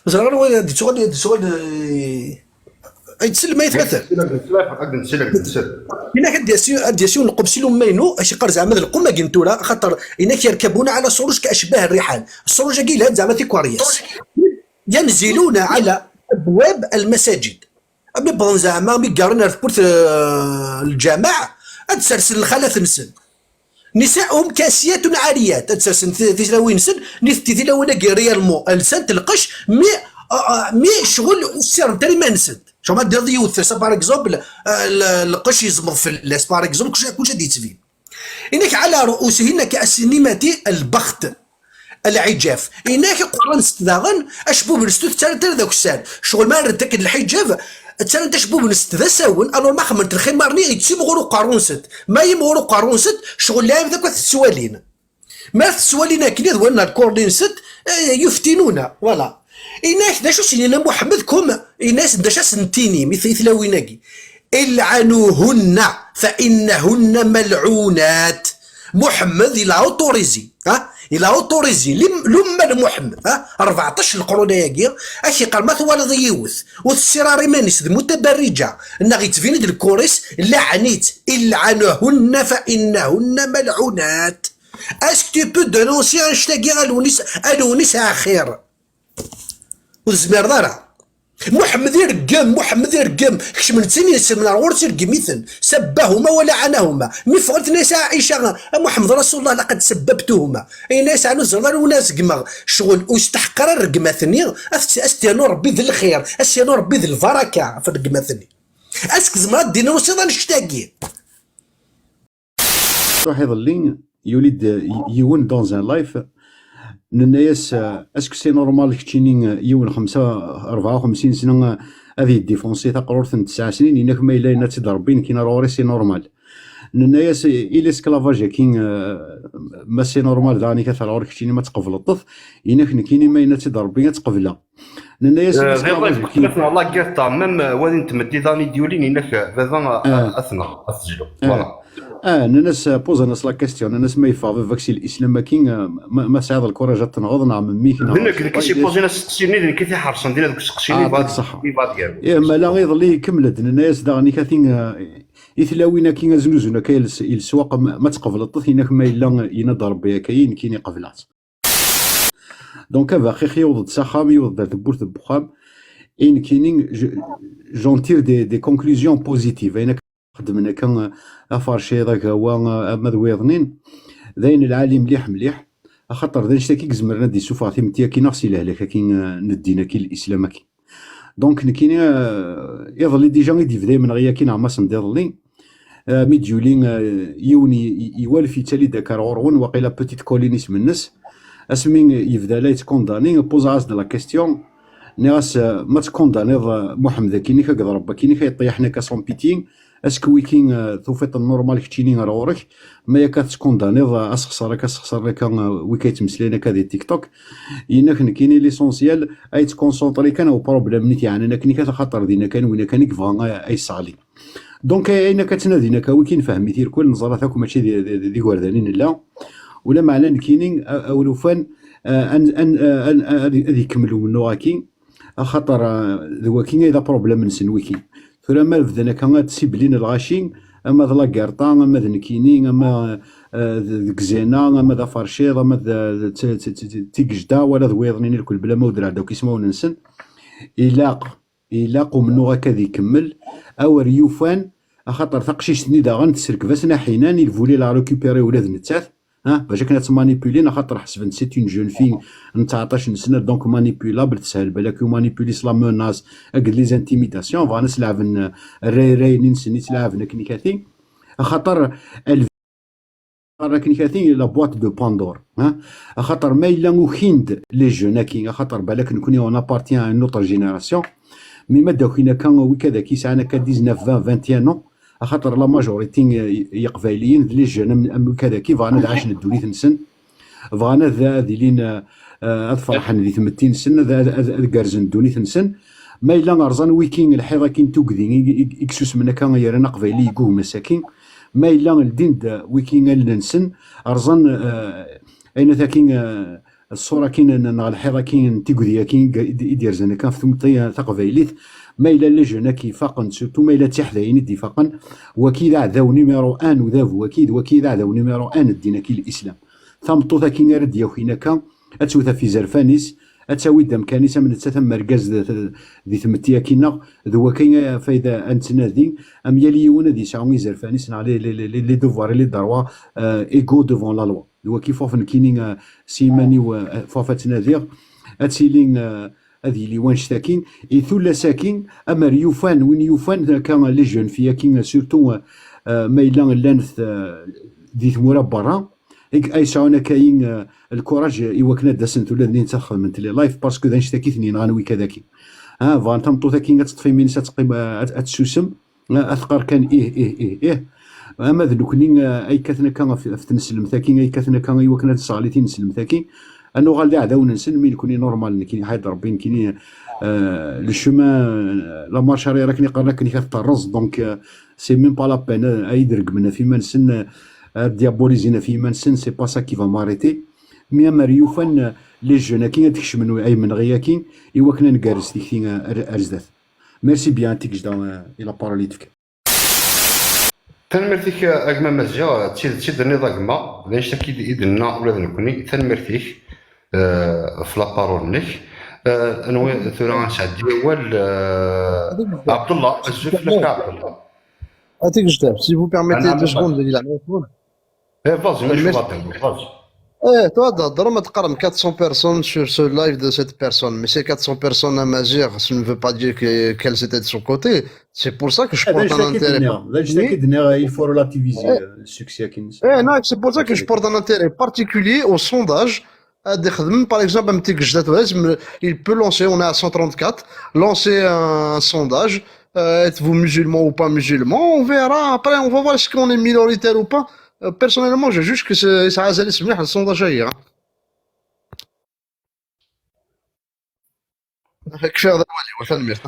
زعما هو دي سؤال يتسلم ما يتمثل. أقدر نسلك. هناك دياسيون القبسيل مينو اش يقال زعما القمه كنتورا خاطر هناك يركبون على سروج كاشباه الرحال، السروج كيلها زعما في كوارياس ينزلون على ابواب المساجد بيبغون زعما ميقارن ركبت الجماعه تسرسل الخلاث نسن نساؤهم كاسيات عاريات تسرسل تلاوين نسن تلاوين ريالمون السن تلقش مي شغل السير تري ما نسد شو ما دير يوث باغ اكزومبل القش يزمض في اللاس باغ اكزومبل كلشي غادي يتفين انك على رؤوسهن كاسنمه البخت العجاف انك قران ستداغن اشبوب نستو تاع ذاك السال شغل ما ردك الحجاب تاع تشبوب نست ذا ساون الو ما خمرت الخمارني يتسيبغورو قارون ست ما يمغورو قارون ست شغل لا ذاك السوالين ما السوالين كنيذ وانا الكوردين ست يفتنون فوالا إناش داشو سيدنا محمد كوم إناس داشا سنتيني مثل ويناكي العنوهن فإنهن ملعونات. محمد إلا أوتوريزي إلا أوتوريزي لما محمد 14 القرون ياكي أشي قال ما ثوالد يوث والسراري مانيس متبرجة إنا تفين الكوريس لعنيت العنوهن فإنهن ملعونات. اسك تو بو دونونسي انشتاكي الونيس اخير وزمير دارا محمد يرقم كش من تسنين سمنا غورت يرقميثن سبهما ولا عناهما مي فغلت ناس عائشة محمد رسول الله لقد سببتهما اي ناس عنو زرار وناس قمغ شغل واستحقر الرقماثني استيانو ربي ذي الخير استيانو ربي ذي البركة في الرقماثني اسك زمرات دينا وصيدا نشتاقي راح يظلين يولد يون دون ان لايف الناس اسكو سي نورمال كتشينين يون 54 سنه هذه ديفونسي تقرر 9 سنين انك ما الا انا تضربين كاين روري سي نورمال الناس الى اسكلافاج كاين ما سي نورمال داني كثر روري كتشيني ما تقبل الطف انك كاين ما الا تضربين تقبلها الناس غير والله كيرتا ميم وين تمدي داني ديولين انك هذا اثنا اسجلوا فوالا الناس بوزا ناس لا كاستيون الناس ما يفافي فاكسي الاسلام ما كاين ما ساعد الكوراج تنغض نعم ميكنا هناك كيشي بوزي ناس سقسيني اللي كيفي حرصن ديال هذوك السقسيني بعد يا ما لا غير اللي كملت الناس داغني كاين يثلاوينا كاين زنوزنا كاين السواق ما تقبل الطث هناك ما الا ينضر بها كاين قبلات دونك باقي خيوض سخامي وضد بورت بخام ان كاينين جون تير دي كونكلوزيون بوزيتيف انا خدمنا كان افارشي ذاك هو اما ذويضنين ذاين العالي مليح خاطر ذا نشتاكي زمرنا دي سوفاتي متيا كي نغسي لهلاك كي ندينا كي الاسلام كي دونك كاين يظل ديجا غيدي في دايما غيا كي نعماس نديرلي ميديولين يوني يوالفي تالي داكار غورون وقيلا بوتيت كولينيس من الناس اسمين يبدا لا يتكونداني بوزاز دو لا كيستيون ناس ما تكونداني محمد كيني كضرب كيني كيطيحنا كاسون بيتين اسكو ويكين ثوفيت النورمال كتشيني غورك ما ياك تكونداني اسخسر لك ويكي تمسلينا كذا تيك توك ينك كاينين ليسونسيال اي تكونسونطري كان او بروبليم نيت يعني انا كني كتخاطر دينا كان وين كان كفا اي صالي دونك اين كتنادينا كويكين فهمي تير كل نظراتك ماشي دي غوردانين لا ولا معنى كاينين اولو فان ان هذه يكملوا منو غاكين خاطر ذو كاين اذا بروبليم نسن ويكين ثم ما بدنا كان تسيبلين الغاشين اما ذا لاكارطان اما ذا نكينين اما ذك زينا اما ذا فرشيض اما ذا تيكجدا ولا ذويضنين الكل بلا ما ودرا داك يسمعوا ننسن يلاقوا منو هكا يكمل او ريوفان خاطر تقشيش ني داغن تسرك فاسنا حينان يفولي لا ريكوبيري ولاد نتاث باش كنا تمانيبولين خاطر حسب سيت اون جون في نتاع 19 سنه دونك مانيبولابل تسهل بالك مانيبولي سلا موناس اك لي زانتيميداسيون فانا نلعب الري ننسني تلعب كني كاثي خاطر كني كاثي لا بواط دو باندور خاطر ما الا وخيند لي جون كي خاطر بالك نكوني اون ابارتيان ان اوتر جينيراسيون مي ما داكينا كان وكذا كي ساعنا كا 19 20 21 نو خاطر لا ماجوريتي يقبايليين لي جون كذا كي فانا العاش ندولي تنسن فانا ذا ذيلين فرحان ذي 80 سنه ذا كارزن دوني تنسن ما الا غرزان ويكين الحيضه كين توكدي اكسوس منا كان يرانا قبايلي يقوه مساكين ما الا الدين ويكين ننسن ارزان اين ذاكين الصوره كاين الحيره كاين تيكوديا كاين يدير زنا كان في ثمطيه تقبايليت ما الى لجنه كيفاقا سورتو ما الى تحداين اتفاقا وكيد عداو نيميرو 1 وذاف وكيد عداو نيميرو 1 الدين كي الاسلام ثمطوطا كاين رد يا خوينا كان اتوثا في زرفانيس اتاوي دم كانيسه من تسام مركز ذي ثمتيا كينا ذو كاين فاذا انت نادي ام يليون ذي ساوي زرفانيس على لي دوفوار لي دروا ايغو دوفون لا لوا ذو كيفوف كاينين سيماني وفافات نادير اتسيلين هذه اللي وان شتاكين ثلا ساكين اما يوفان وين يوفان كان لي جون فيا كاين سورتو ما الا لانث دي ثمورا برا اي ساونا كاين الكوراج يوكنا داسنت ولا دني تخدم من لي لايف باسكو ذا نشتاكي ثنين غنوي كذاكي فان تمطوطا كاين تطفي من تقيم اتسوسم اثقر كان ايه اما ذلكني اي كثنا كان في تنسلم ثاكين اي كثنا كان يوكنا تصاليتي نسلم ثاكين انه غالي عداو نسن مي يكوني نورمال كاين حيد ربي كاين لو شومان لا مارشاري راكني قرنكني كتطرز دونك سي ميم با لا بين اي درك منا فيما نسن ديابوليزينا فيما نسن سي با سا كي فا ماريتي مي مريوفان لي جون كاين تكش من اي من غيا كاين ايوا كنا نكارس ديك ارزدات ميرسي بيان تيك جدا الى باراليتيك تنمرتيك اكما مزجا تشدني ضاكما لا نشتكي ايدنا ولا نكوني تنمرتيك في لابارول نيك انو ثورا غنشعل ديال عبد الله الجوف لك عبد الله Atik Jtab, si vous permettez 2 secondes, il a le téléphone. فازي ماشي باطل فازي Toi, Drom, tu as 400 personnes sur ce live de cette personne, mais ces 400 personnes à Mazir, ça ne veut pas dire qu'elles étaient de son côté. C'est pour ça que je porte un intérêt. il faut relativiser le succès كاين Non, c'est pour ça que je porte un intérêt particulier au sondage. Par exemple, un petit il peut lancer, on est à 134, lancer un sondage. Êtes-vous musulman ou pas musulman? On verra. Après, on va voir si on est minoritaire ou pas. Personnellement, je juge que ça a zalé سميح السونداج هي. كفايه هذا هو وثنمير.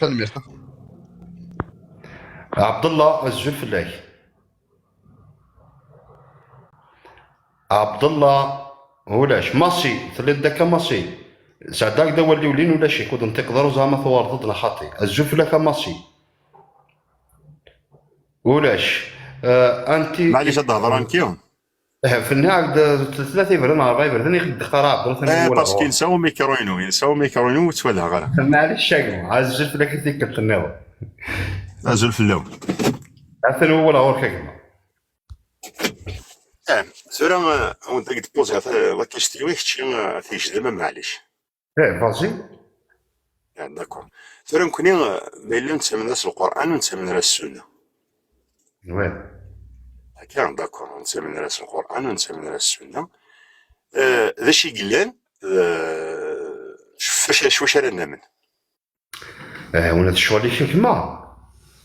ثنمير. عبد الله الجوف الله عبد الله ولاش ماشي ثلاث دكا ماشي سعداك دا ولي ولين ولا شي كود نتقدروا زعما ثوارضنا خاطي الجوف لك ماشي ولاش انت معليش تهضر انكيو في النهايه ثلاثه يبردن 4 يبردن يخد قراب باسكو ينساو ميكروينو وتولها غير معليش شاكم عايز الجوف لك تيكت الناو ازول في اللون عفوا هو لا ورك كما سورا وانت قد بوزي لا كيشتي ويحشي فيش دابا معليش فازي داكور سورا نكوني ملي نسمي الناس القران ونسمي الناس السنه وين هكا داكور نسمي الناس القران ونسمي الناس السنه ذا شي قلان واش رانا من وانا الشغل كما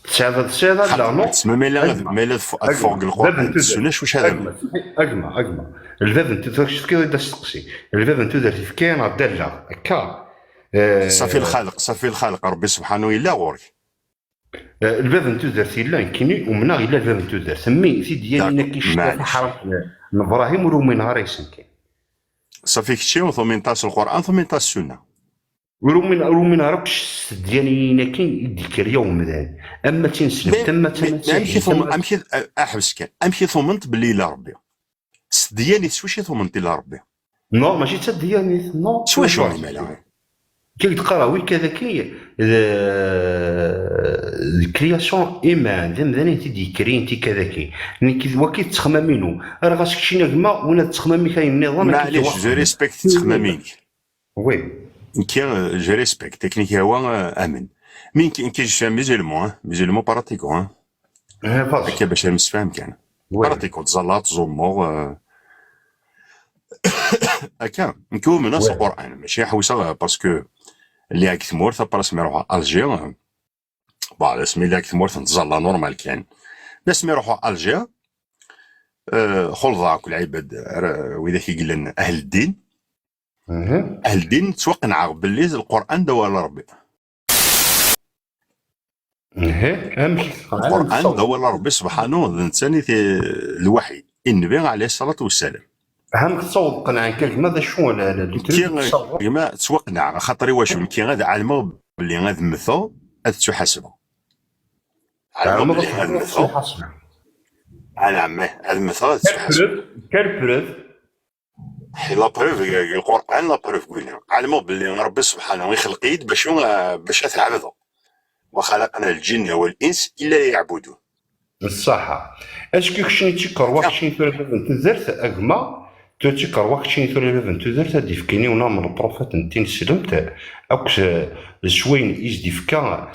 تسعد لا نو تسمى ميلا فوق القران السنه واش هذا اجمع الباب انت تفكر كي تسقسي الباب انت درتي في كاين عداله هكا صافي الخالق ربي سبحانه الا غورك الباب انت درتي لا كيني ومنا الا الباب انت درت سمي سيدي ديالنا كيشتا في حرم ابراهيم ورومي نهار يسنكين صافي كشي وثمين تاس القران ثمين تاس السنه ورومي نهاركش ديالنا كاين يذكر يوم ذا اما تنسلم امشي احبس كان امشي ثمنت باللي لا ربي ديالي سواشي ثمنت لا ربي نو ماشي تا ديالي نو شو مالا كي تقراوي كذا كي الكرياسيون ايمان ذم تيدي كري انت كذا كي وكي تخممينو راه خاصك شي نغمه ولا تخممي كاين النظام معليش جو ريسبكت تخممينك وي كي جو ريسبكت تكنيك هو امن مين كي جو ميزولمون براتيكو هكا باش نسفهم كان براتيكو تزلات زومور هكا نكو من ناس القران ماشي حوسه باسكو اللي هاك ثمورث بالاس يروحوا الجير با اسمي اللي هاك ثمورث نتزلا نورمال كان باش يروحوا الجير خلظاك العباد واذا كيقول لنا اهل الدين اهل الدين توقنع باللي القران دوا ربي امشي القران هو ربي سبحانه الانسان الوحي النبي عليه الصلاه والسلام. هم تصوب قنع ماذا شو كيما توقنع خاطر واش كي غاد علموا باللي غاد مثو تحاسبوا علموا باللي غاد مثو انا عمي غاد مثو تحاسبوا كالبروف لا بروف القران لا بروف قلنا علموا باللي ربي سبحانه يخلق يد باش تعبدوا وخلقنا الجن والانس الا ليعبدون الصحة اسكو كشني تيكر واكشني ثلاثة تزرت اكما تيكر واكشني ثلاثة تزرت ديفكيني ونا من البروفيت نتين سلمت اوكس شوين إيز ديفكا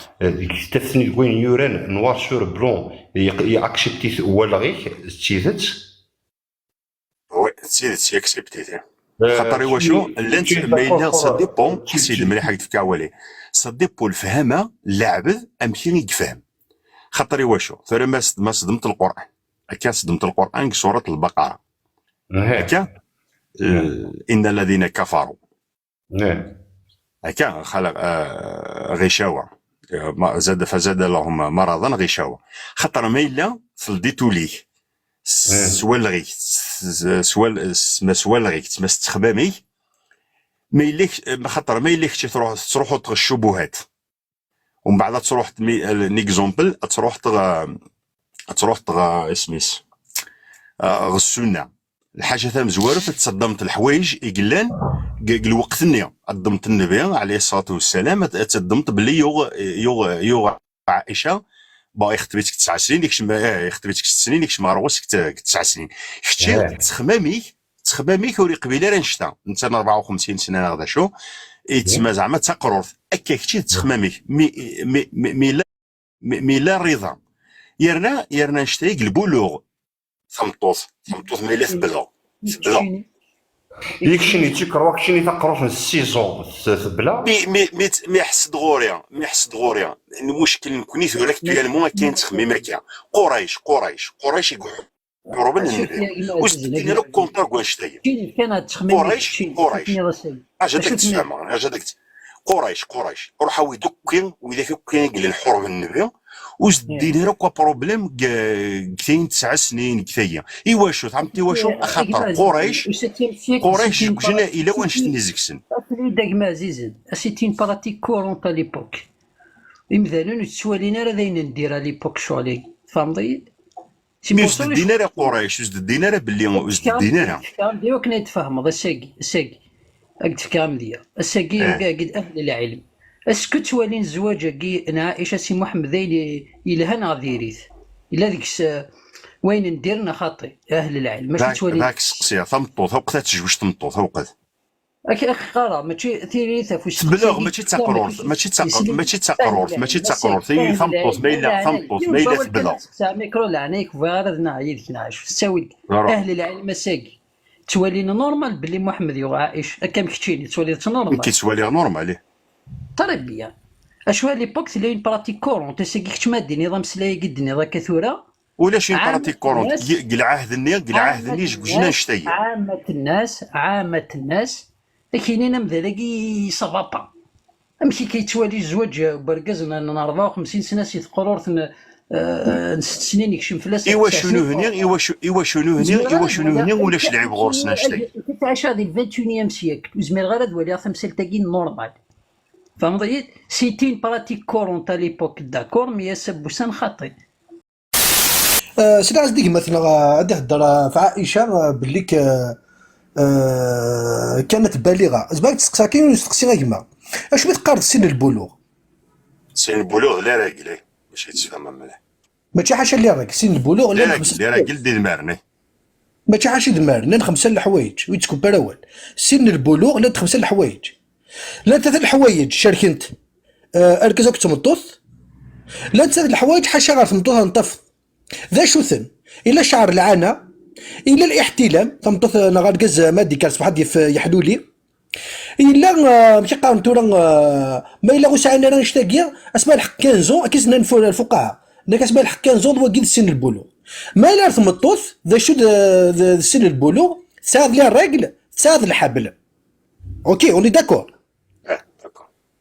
تثني وين يوران نوار سور بلون ياكسبتي ولا غيك تيزت وي تيزت ياكسبتي خاطر واش لانت مايلا سا ديبون سيد مليح حق تفكا ولي سا ديبون الفهمه اللاعب امشي يفهم خاطر واشو ثرى ما صدمت القران هكا صدمت القران سوره البقره هكا ان الذين كفروا هكا خلق غشاوه فزاد لهم مرضا غشاوه خاطر مايلا فلديتو ليه سوال غيك سوال غيك ما استخدامي ما يليكش خاطر ما يليكش تروحوا الشبهات ومن بعد تروح نيكزومبل تروح اسميس السنه الحاجه ثم زواره تصدمت الحوايج يقلان الوقت النية قدمت النبي عليه الصلاه والسلام تصدمت باللي يوغ عائشه باغي خطبتك 9 سنين ديك خطبتك 6 سنين ديك ما روسك 9 سنين شتي تخماميك وري قبيله راه نشتا انت 54 سنه هذا شو يتسمى زعما تقرر هكا كتي تخماميك مي لا رضا يرنا نشتي البلوغ ثمطوط ما الا ثبلا يكشني تيكر كشني تقرا في السيزون ثبلا مي حسد غوريا المشكل نكوني ثورك ديالمون كاين تخميم هكا قريش يقولوا النبي واش دينا لو كونطا واش تاهي كان تخميم قريش اجا داك تفهم اجا داك قريش روح ويدوك واذا كاين قال الحرب النبي واش دينا لك بروبليم كاين 9 سنين كثايا ايوا شو فهمتي واش خاطر قريش جنا الى وين شتني زكسن داك ما عزيزين سيتي اون براتيك كورونت ا ليبوك مثلا تسوالينا راه داين ندير ا ليبوك شغلي فهمتي واش دينا راه قريش واش دينا راه باللي واش دينا ديوك نتفاهموا الساقي قلت فكام ديال الساقي قاعد اهل العلم اسكو توالين الزواج كي انا عائشه سي محمد الى هنا غاديريت الا ديك وين نديرنا خاطي اهل العلم ماشي توالين داك السقسيه ثمطوط وقت تجوج تمطوط وقت اخي قرا ماشي تيريثا فاش بلوغ ماشي تقرور ثي ثمطوط ميلا بلوغ ميكرو لعنيك فاردنا عيدك نعيش تساوي اهل العلم ساقي توالينا نورمال بلي محمد يو عائش هكا مكتشيني توالي نورمال كيتوالي نورمال تربيه اشوا ليبوك سي اون براتيك كورون تسقي كتمادي نظام سلاي قد نظام كثوره ولا شي براتيك كورون قل عهد الني جوجنا نشتي عامه الناس كاينين مذالاكي صافابا امشي كيتوالي الزواج بركزنا 54 سنه سي قرور 6 سنين يكشم فلاس ايوا شنو هني ولاش لعب غورسنا نشتي تعيش هذه 21 سيكل وزمير غير دوالي تمثيل تاكي نورمال فهمتي سيتين براتيك كورون تاع ليبوك داكور مي سبوسان خاطي سي عزيز مثلا غادي نهضر في عائشه باللي كانت بالغه زعما تسقسا كاين يستقسي غير كما اش بتقارن سن البلوغ لا راجل ماشي تفهم مليح ماشي حاجه اللي راك سن البلوغ لا راجل ديال المارني ماشي حاجه دمارنا خمسه الحوايج ويتكون بالاول سن البلوغ لا خمسه الحوايج لا ثلاث الحوايج شارك انت اركزك تمطوث لا ثلاث الحوايج حاشا غير تمطوث نطف ذا شو ثن الا شعر العانه الا الاحتلام تمطوث انا غاركز مادي كاس بحال يحلولي الا ماشي قارنتو ما الا غوسعنا راه نشتاقيا اسماء الحق 15 كيسنا الفقهاء انا كاسماء الحق 15 هو كيد سن البلوغ ما الا تمطوث ذا شو سن البلوغ تساعد لي الرجل تساعد الحبل اوكي اوني داكور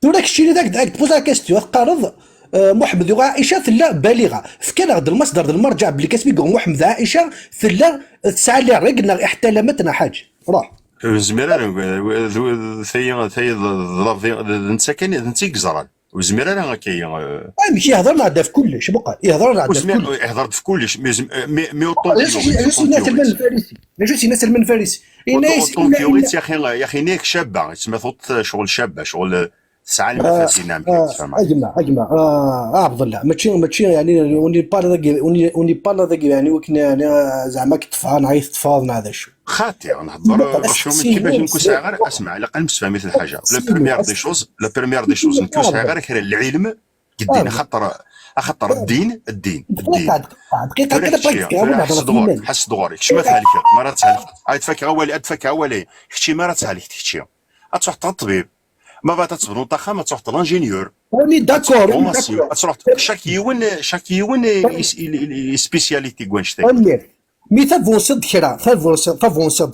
داك الشيء اللي داك تبوز لا كاستيون تقارض محمد وعائشه ثلا بالغه فكان هذا المصدر المرجع بلي كتبي محمد عائشه ثلا تسعى لي رقنا احتلمتنا حاجه روح زميرة ثي نسكن نتي قزران وزميرة انا كي ماشي يهضرنا عندها في كلش بقى يهضرنا عندها في كلش هضرت في كلش مي علاش سينا سلمان الفارسي علاش سينا سلمان الفارسي يا اخي يا اخي نيك شابه تسمى ثوت شغل شابه شغل تسعى المفاتين اجمع عبد الله ماشي يعني وني بالا يعني وكنا زعما كتفان عايز تفاضنا هذا الشيء خاطي نهضر شو كيفاش نكون ساعه غير اسمع على الاقل مستفهم مثل حاجه لا بروميير دي شوز نكون ساعه غير كاين العلم قدينا خاطر الدين دقيقه كده حس دغوري كش ما تهلك مرات تهلك عاد تفكر اولي ادفك اولي كشي مرات تهلك تحكي تروح الطبيب ما بغات تصبر نطاخا ما تروح لانجينيور اوني داكور تروح شاك يون سبيسياليتي كوانشتي مي فافونسد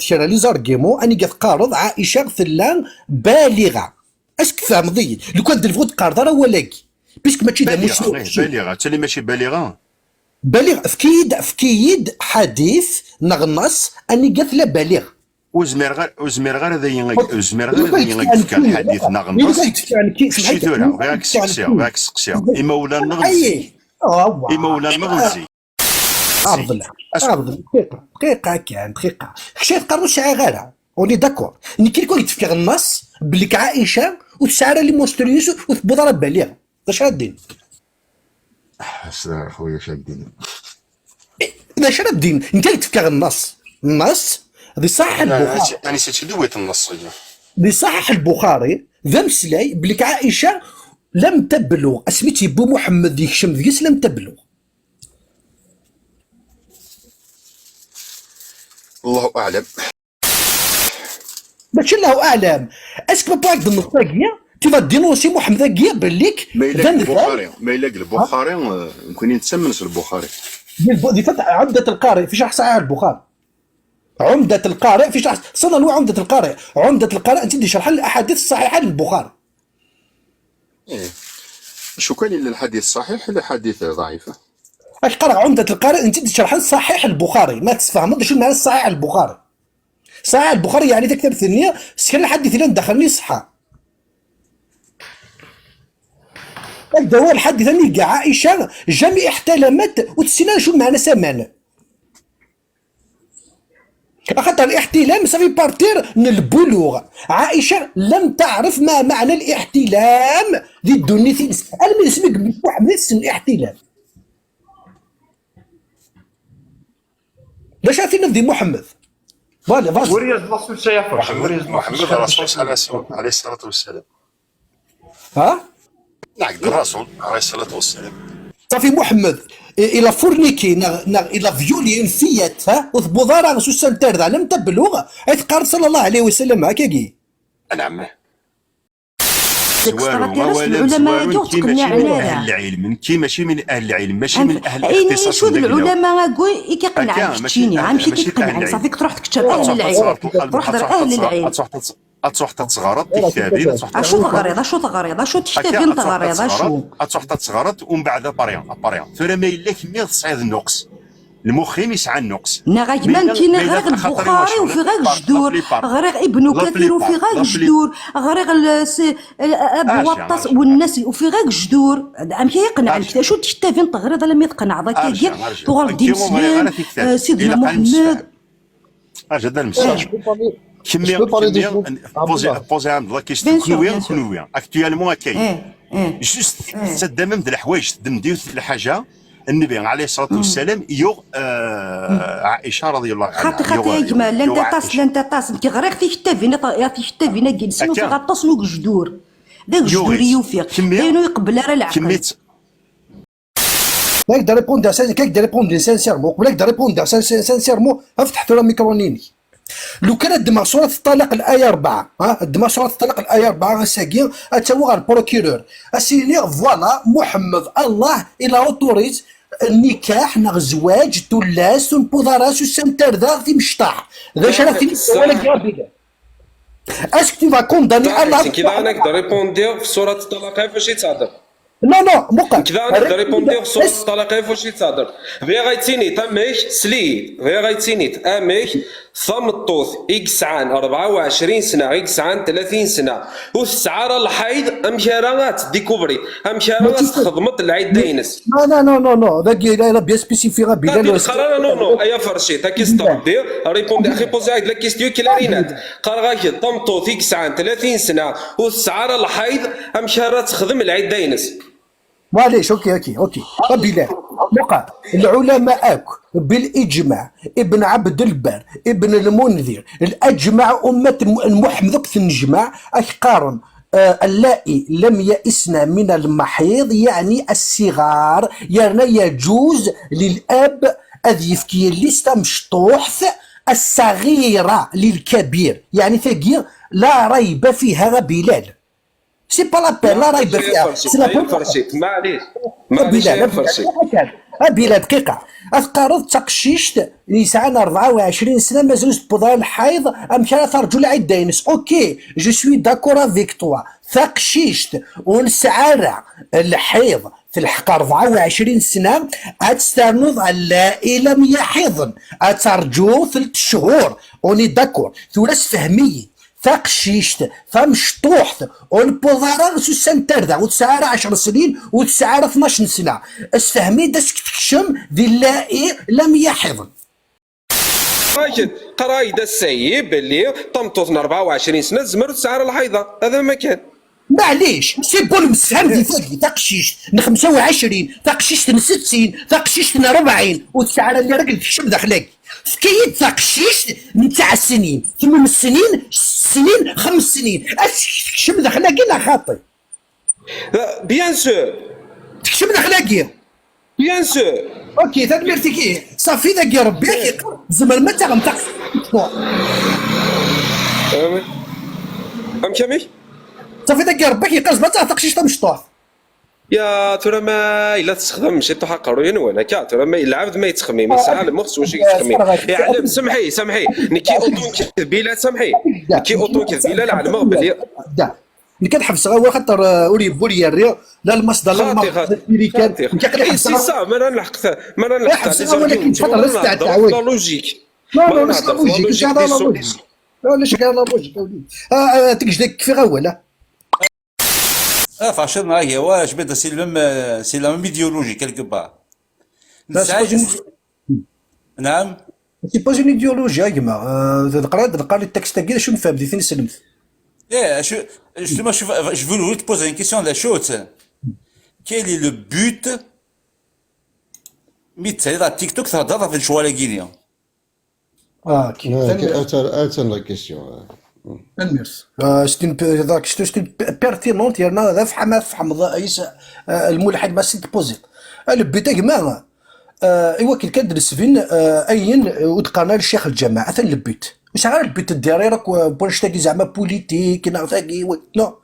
كرا لي زارغيمون اني قاعد عائشه ثلان بالغه اسك فهم ضي لو كان دير فوت قارضه راه ولاكي بيسك ماشي بالغه حتى اللي ماشي بالغه فكيد حديث نغنص اني قالت لا بالغ وزمير غير هذا ينقف الحديث نغنص شي ثوره غير سقسيها اما ولا نغزي عبد الله دقيقه كان دقيقه خشيت قرروا الساعه غيرها اوني داكور ني كي يكون يتفكر النص بلي عائشه وتسعر لي مونستريوس وتبوض بالغه اش هادين خويا شادين ماشي الدين انت اللي تفكر النص هذه صح البخاري انا نسيت دويت النص بصحح البخاري ذا مسلاي بلي عائشه لم تبلغ اسميتي بو محمد يكشم ذيس لم تبلغ الله اعلم ماشي الله اعلم اسك با باك النصاقيه تيفا دينونسي محمد كيا بالليك ما الا البخاري نكون نتسمن في البخاري دي فتح عمدة القارئ في شرح صحيح البخاري عمدة القارئ في شرح صدق هو عمدة القارئ انت شرح الاحاديث الصحيحه للبخاري شو كان الا الحديث صحيح ولا حديث ضعيفه اش قرأ عمدة القارئ انت شرح صحيح البخاري ما تفهم شو معنى صحيح البخاري صحيح البخاري يعني تكتب ثنيه سكن الحديث اللي دخلني صحه هذا هو الحديث اللي عائشه جميع احتلمت وتسينا شو معنى سمان خاطر الاحتلام صافي بارتير من البلوغ عائشه لم تعرف ما معنى الاحتلام ذي الدنيا انا من اسمك محمد اسم الاحتلام باش عرفتي نبدي محمد ورياض الرسول سيفرح محمد الرسول عليه الصلاه والسلام ها نعقد الرسول عليه الصلاه والسلام صافي محمد الى فورنيكي الى فيولي انفيات ها وثبوضارا غسو سنتر لم تبلغ حيث قال صلى الله عليه وسلم هكاكي نعم العلماء كاع تقنع على اهل العلم كي ماشي من اهل العلم ماشي من اهل الاختصاص شوف العلماء كاع كيقنع تشيني عامشي كيقنع صافيك تروح تكتب اهل العلم تروح تهضر اهل العلم تروح تتغرط تكتابين شو تغريض شو تكتابين تغريض شو تروح تتغرط ومن بعد باريان ثم ما الا كميه تصعيد النقص المخيم يسعى النقص نغاك كاين غير البخاري وفي غير جدور غير ابن كثير وفي غير جدور غير ابو وطاس والناس وفي غير جدور عم يقنع الكتاب شو تكتابين تغريض لم يقنع ذاك كي تغال دين مسلم سيدنا محمد اجد المساج كمية بوزي عند لا كيستيون كنويا اكتوالمون كاين جوست تدمم د الحوايج تدمديو الحاجه النبي عليه الصلاه والسلام عائشه رضي الله عنها خاطر يا جماعه لن تطاس كي غير في كتابنا جالسين في غطاس نوك جدور داك الجدور يوفيق كاينو يقبل راه العقل كاك دا ريبوندر سانسيرمون قبل دا ريبوندر سانسيرمون افتح له ميكرونيني لو كان دماغ سورة الطلاق الآية 4 دماغ سورة الطلاق الآية 4 ساكين أتوا البروكيرور أسيني فوالا محمد الله إلى أوتوريز النكاح نغ زواج تولاس ونبوضراس وسنتر ذا في مشطاح ذا شرفتي ولا كابيكا اسك تو فا كونداني الله كي انا نقدر ريبوندير في سورة الطلاق فاش يتهضر نو نو مقام كذا نقدر ريبونديغ سور الطلقه فوشي تصادر في غايتيني تميك سلي في غايتيني اميك ثمطوث اكس عن 24 سنه اكس عن 30 سنه والسعاره الحيض امشارات ديكوفري امشارات تخدمت العيد داينس نو نو نو نو ذاك لا بيان سبيسيفي هذه القرار نو ايا فرشي تا كيستون دير ريبوندي اخي بوزي هاد لا كيستيون كلارينات قال غاكي طمطوث اكس عن 30 سنه والسعاره الحيض امشارات تخدم العيد داينس. معليش اوكي بلال وقع العلماء بالاجماع ابن عبد البر ابن المنذر الاجمع امه محمد تنجمع احقارن اللائي لم يئسن من المحيض يعني الصغار يعني يجوز للاب اذ يفكي الليسته مشطوح الصغيره للكبير يعني ثقيل لا ريب فيها بلال سي با لا بين لا رايب فيها فرشيك معليش يا فرشيك بلا دقيقة أذكرت تقشيشت نيسان 24 سنة مازالوش تبوضها الحيض أمشي ترجو العيد داينس أوكي جو سوي داكور افيك توا تقشيشت ونسعر الحيض في الحق 24 سنة أتستنوض اللائي لم يحضن أترجو 3 شهور أوني داكور ثلاث فهمية ثقشيشت فمشطوحت والبوضارة سنتردا وتسعر 10 سنين وتسعر 12 سنة اسفهمي داسك تكشم ذي اللائي لم يحضن راجل قرايد السيب اللي طمطوطنا 24 سنة زمر تسعر الحيضة هذا ما كان معليش سي بون مسهم ذي فوقي تقشيشت 25 تقشيشت 60 تقشيشت 40 وتسعر اللي راجل تكشم داخلك فكيت تقشيشت من 9 سنين 8 سنين 5 سنين تكشم داخلك لا خاطي بيان سور تكشم داخلك بيان سور اوكي تدمرتي كي صافي ذاك ربي زمر ما تغمتق ام كمي صافي ذاك ربي كيقرز ما تقشيش مشطوح يا ترى ما الا تستخدم شي طحا قروين ولا كاع ترى ما العبد ما يتخمي ما يسعى المخ واش يتخمي يعلم سمحي نكي اوطون كذبيله سمحي نكي اوطون كذبيله العلم بلي كنحبس غير خاطر اولي بولي الرياض لا المصدر لا الامريكان سي صا ما نلحق ولكن تفضل تاع التعويض لا لوجيك لا لا لوجيك هذا لا لوجيك لا شي هذا لوجيك تكجدك كيف غوله فاشلنا هي واش بدا سي لا ميم ايديولوجي كيلكو بار نعم سي با اون ايديولوجي يا جماعه قرا التكست تاعي شنو فهم فين سلمت Yeah, justement, je voulais te poser une question de la chose. Quel est le but de TikTok dans le choix de la Guinée? Attends la question. C'est une pertinente يعني هذا فحم رئيس الملحد ما سيتبوزيت البيت يا جماعه ايوا كي كندرس فين اين وتقارنا الشيخ الجماعه ثان البيت مش غير البيت ديالي راك بونش تاكي زعما بوليتيك نعطاكي لا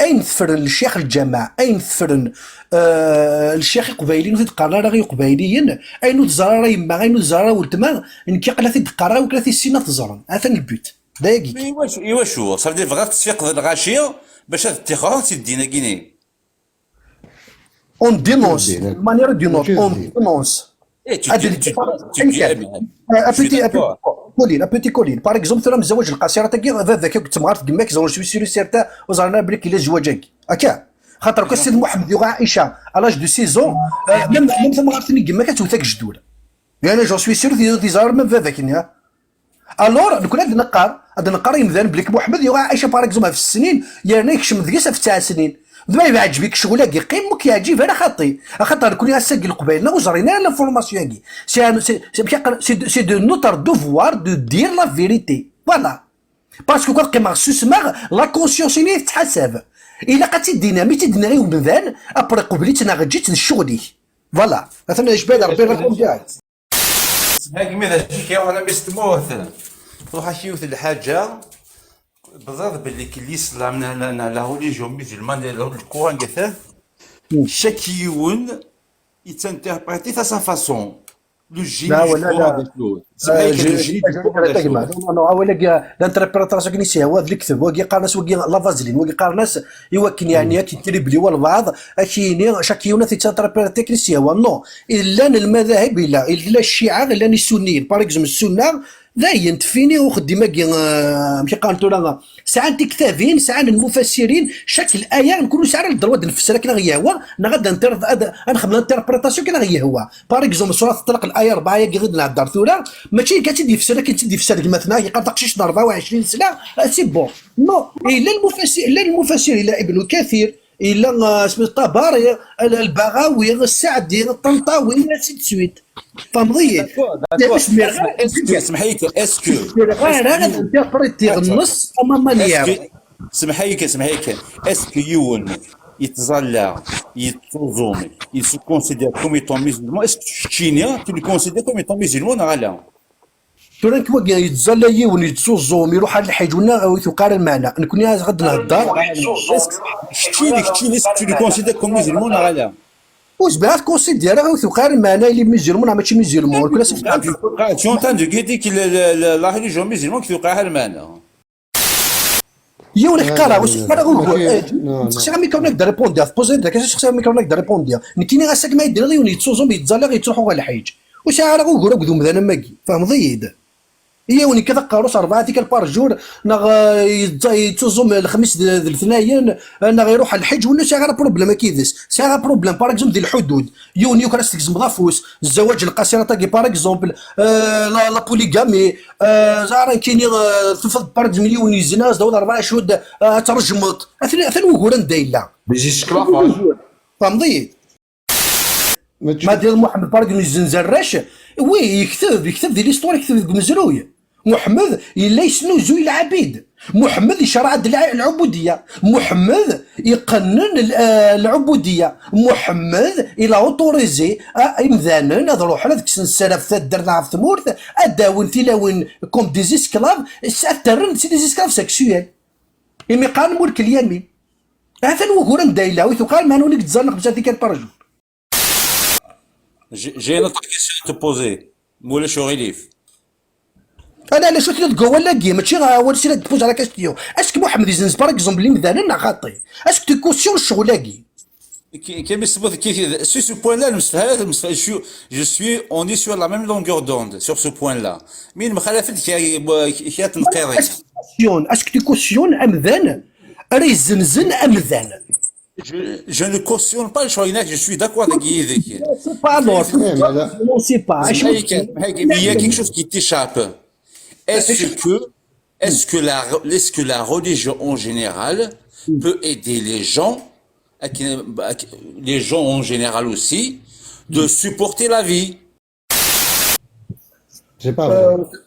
اين ثفرن الشيخ الجماعه اين ثفرن الشيخ قبايلين وتقارنا راه قبايليين اين تزرا راه يما اين تزرا ولتما انك قلاتي تقرا وكلاتي السنه تزرن هذا البيت دايقيك ايوا شو صافي بغات تسفيق الغاشيه باش تيخون سي دينا كيني اون دينونس مانيير دو نوت اون دينونس ابيتي كولين باغ اكزومبل ثم الزواج القصيره تاكي هذاك كنت مغارت كماك زوج سوي سيري سيرتا وزرنا بلي كي الزواج هكا خاطر السيد محمد يوغا عائشه الاج دو 6 ميم ثم غارتني كماك توثاك جدول يعني جو سوي سير دي زار من هذاك نيا الور نكون هاد نقار يمذان بليك محمد يوغا عائشه باغ اكزومبل في السنين يعني يكشم دقيسه في 9 سنين ما يعجبك شغله قيم كيعجب انا خاطي خاطر كون اساق القبيله وزرينا لا فورماسيون كي سي دو نوتر دوفوار دو دير لا فيريتي فوالا باسكو كون قيمه سوسماغ لا كونسيونس ني تحسب الا قاتي ديناميتي ديناري ومذان ابري قبليت انا غجيت للشغلي فوالا مثلا جبال ربي راكم كاع هاكي ماذا كي وانا مستموث روح حيوث الحاجه بالضبط باللي كي الاسلام لا ريليجيون ميزولمان القران قال شاك يون يتانتربريتي فا سا فاسون لو جيني لا دو ولا كورون لا دي شوز سمعي كان لو جيني دو كورون دي شوز. ولا الانتربريتاسيون كنيسيه هو اللي كتب وكي قارناس وكي لا فازلين وكي قارناس يوكن يعني كي تريبلي والبعض اكيني شاكيونا تيتانتربريتي كنيسيه هو نو الا المذاهب الا الشيعه الا السنيين باغ اكزومبل السنه لا ينتفيني وخدي ماكي مشي قالتو لنا ساعات كتابين ساعات المفسرين شكل ايه نكونوا ساعات الدرواد نفسر لكن غيا هو نغدا نخدم الانتربريتاسيون كنا غيا هو باغ اكزومبل سوره الطلاق الايه 4 يا غير نهضر ثوره ماشي كتدي يفسر لكن تدي يفسر مثلا يقدر تقشيش 24 سنه سي بون نو الا المفسر الا ابن كثير الا اسمه الطبري البغاوي السعدي الطنطاوي لا سيت سويت فهمتي اسمحي لي اسكو غير انتربريتي النص امام مليار سمحي لي اسكو يون يتظلى يتوزومي يسو كونسيدير كوم ايتون ميزلمون اسكو تشينيا تو لي كونسيدير كوم ايتون ميزلمون ولا تورنك وكي يتزلى يون يتسوزوم يروح على الحج ونا ويقال المعنى نكون غد نهضر تشيني تو لي كونسيدير كوم ميزلمون ولا واش بغات كونسيدير ويقال المعنى اللي ميزلمون ماشي ميزلمون كل شو انتندو كي لا ريليجيون ميزلمون كي توقع المعنى يونك قرا واش قرا هو شخصيا مي كونك دا ريبوندي بوزي دا كاش شخصيا مي كونك دا ريبوندي نكيني غاسك ما يدير غير يتسوزوم يتزلى غيتروحوا على الحج واش عارف غير غدو مثلا ماكي فاهم ضيد هي وني كذا قاروس 4 ديك البارجور يتوزم الخميس الاثنين انا يروح على الحج ولا شي غير بروبليم كيدس شي غير بروبليم باغ اكزومبل ديال الحدود يونيو كراس تكزم ضافوس الزواج القصيره تاكي باغ اكزومبل لا بوليغامي زعما كاين تفضل باغ اكزومبل يوني زناز داود 4 شهود ترجمط اثنين وغوران دايلا بيجي شكلافاج فهمتي ما ديال محمد باغ اكزومبل الزنزراش وي يكتب ديال ليستوار يكتب مزروي محمد الا يسنوزو العبيد محمد يشرع العبوديه محمد يقنن العبوديه محمد الى اوتوريزي امذانا هذا روح هذاك السلف درنا في ثمورث اداون تلاوين كوم دي زيسكلاف ساترن سي دي زيسكلاف سكسيوال يمي قال ملك اليمين هذا الوغوران دايلا ويقال ما نوليك تزنق باش هذيك البارجو جي نوتر كيسيون تو بوزي مولاي شوريليف انا لا شفت تقول ولا كي ماشي اول سيره تبوز على كاستيو اسك محمد يزنز باغ اكزومبل اللي مثلا خاطي اسك تكوسيون الشغلاكي كيما يسموه كيف سو سو بوين لا جو سوي اون اي سور لا ميم لونغور دوند سور سو بوين لا مين مخالفت كي تنقيضي اسك تكوسيون امذان راه يزنزن امذان Je ne cautionne pas le choix, je suis d'accord avec Yves. C'est pas l'autre. Non, c'est pas. Il y a quelque chose qui t'échappe. Est-ce que la religion en général peut aider les gens en général aussi, de supporter la vie? C'est pas vrai.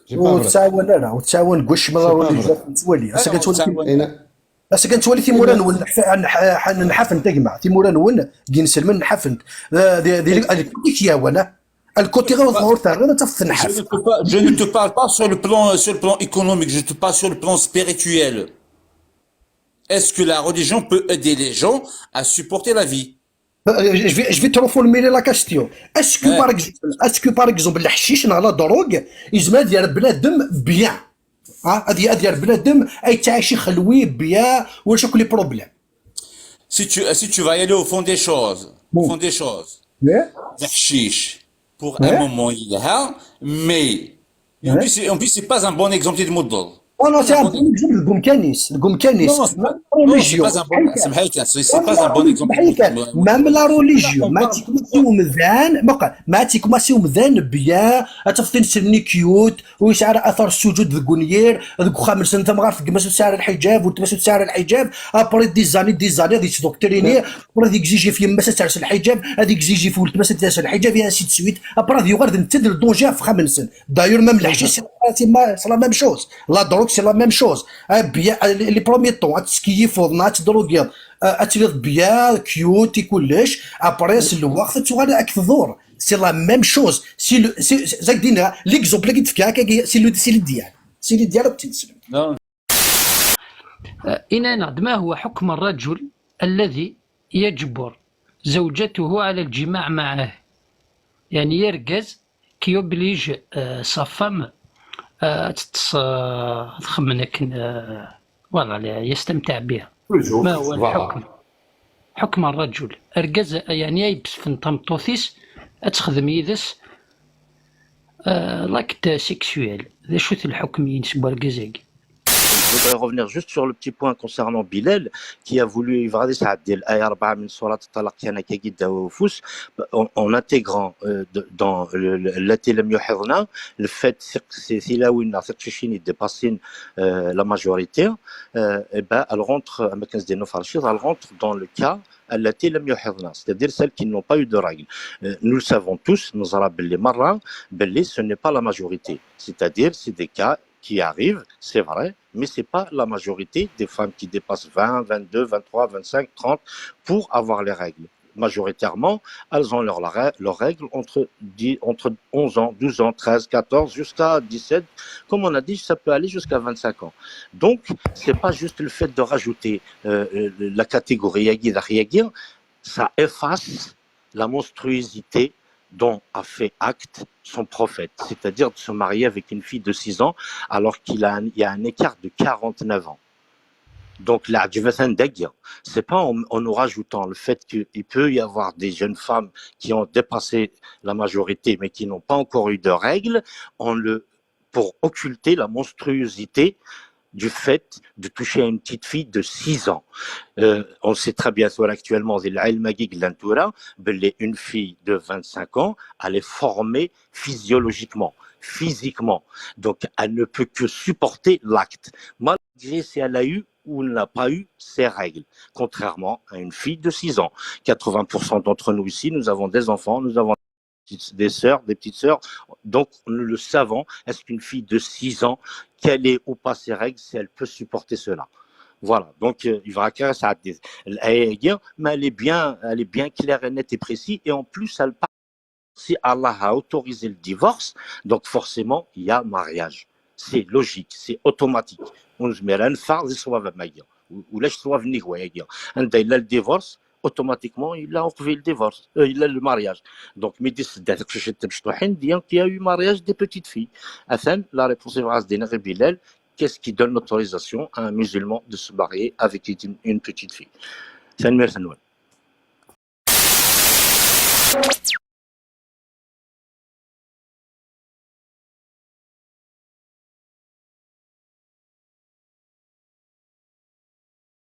C'est pas vrai. وتساوى قش ما تولي بس كانت تولي ثيمورا نون نحفن تجمع ثيمورا نون كي نسلم نحفن ديك يا وانا الكوتي غير ظهور تاع غير تفت نحف. Je ne te parle pas sur le plan économique, je te parle sur le plan spirituel. Est-ce que la religion peut aider les gens à supporter la vie? Je vais te reformuler la question. Est-ce que par exemple الحشيش على دروغ يزمد ديال بنادم بيان هذه ديال بنادم اي تعيشي خلوي بيا واش كل بروبليم si tu vas y aller au fond des choses الحشيش pour un moment il est là mais en plus c'est pas un bon exemple de modèle. Non, c'est un bon exemple de Gomkanis. Religion. C'est pas un bon exemple. Même la religion. ما تيكماسيو مذان بيا تفطين سني كيوت ويشعر اثر السجود ذكونيير ذوك خامل سنه تما غير تقمسوا سعر الحجاب وتمسوا سعر الحجاب ابري ديزاني هذيك دوكتريني ابري ديك جيجي في يما سعر الحجاب هذيك جيجي في ولد مسا سعر الحجاب يا سيت سويت ابري ديو غير نتدل دونجا في خامل سن داير ميم الحشيش سي لا ميم شوز لا دروك سي لا ميم شوز بيا لي بروميي طون تسكيفو نات دروغ اتريض بيا كيوتي كلش ابري الوقت تغادر اكثر دور سي لا ميم شوز سي زاك دينا ليكزومبل اللي تفكاك سي لي ديال تنسلم. إن ما هو حكم الرجل الذي يجبر زوجته على الجماع معه يعني يرقز qui oblige sa femme تخمن فوالا يستمتع بها. ما هو الحكم؟ حكم الرجل أرجز يعني يبس في تمطوثيس تخدم يدس لاكت سيكسويل ذا شو الحكم ينسبوا الجزاكي. Je voudrais revenir juste sur le petit point concernant Bilal qui a voulu évrader sa l'aya 4 min surat al-talaq kana kayida wa fous en intégrant dans l'ati lam yuhidna le fait c'est silawina فتشين dépassent la majorité et ben elle rentre à makan des nofarchid elle rentre dans le cas التي لم يحضنا c'est-à-dire celles qui n'ont pas eu de règles. Nous le savons tous nous arabes les marins belli ce n'est pas la majorité, c'est-à-dire c'est des cas qui arrivent, c'est vrai, mais ce n'est pas la majorité des femmes qui dépassent 20, 22, 23, 25, 30 pour avoir les règles. Majoritairement, elles ont leurs règles entre 11 ans, 12 ans, 13, 14, jusqu'à 17. Comme on a dit, ça peut aller jusqu'à 25 ans. Donc, ce n'est pas juste le fait de rajouter la catégorie Yagir, ça efface la monstruosité dont a fait acte son prophète, c'est-à-dire de se marier avec une fille de 6 ans alors qu'il y a un écart de 49 ans. Donc là, c'est pas en nous rajoutant le fait qu'il peut y avoir des jeunes femmes qui ont dépassé la majorité mais qui n'ont pas encore eu de règles, pour occulter la monstruosité du fait de toucher à une petite fille de 6 ans. On sait très bien actuellement, une fille de 25 ans, elle est formée physiologiquement, physiquement. Donc, elle ne peut que supporter l'acte, malgré si elle a eu ou n'a pas eu ses règles, contrairement à une fille de 6 ans. 80% d'entre nous ici, nous avons des enfants, nous avons des sœurs, des petites sœurs, donc nous le savons. Est-ce qu'une fille de 6 ans, quelle est ou pas ses règles, si elle peut supporter cela? Voilà, donc il va acquérir ça. Mais elle est bien claire et nette et précise, et en plus elle parle, si Allah a autorisé le divorce, donc forcément il y a mariage. C'est logique, c'est automatique. On se met à ou là je sois venu le divorce, automatiquement il a enlevé le divorce, il a le mariage. Donc il y a eu mariage des petites filles. La réponse est Bilal, qu'est-ce qui donne l'autorisation à un musulman de se marier avec une petite fille? C'est une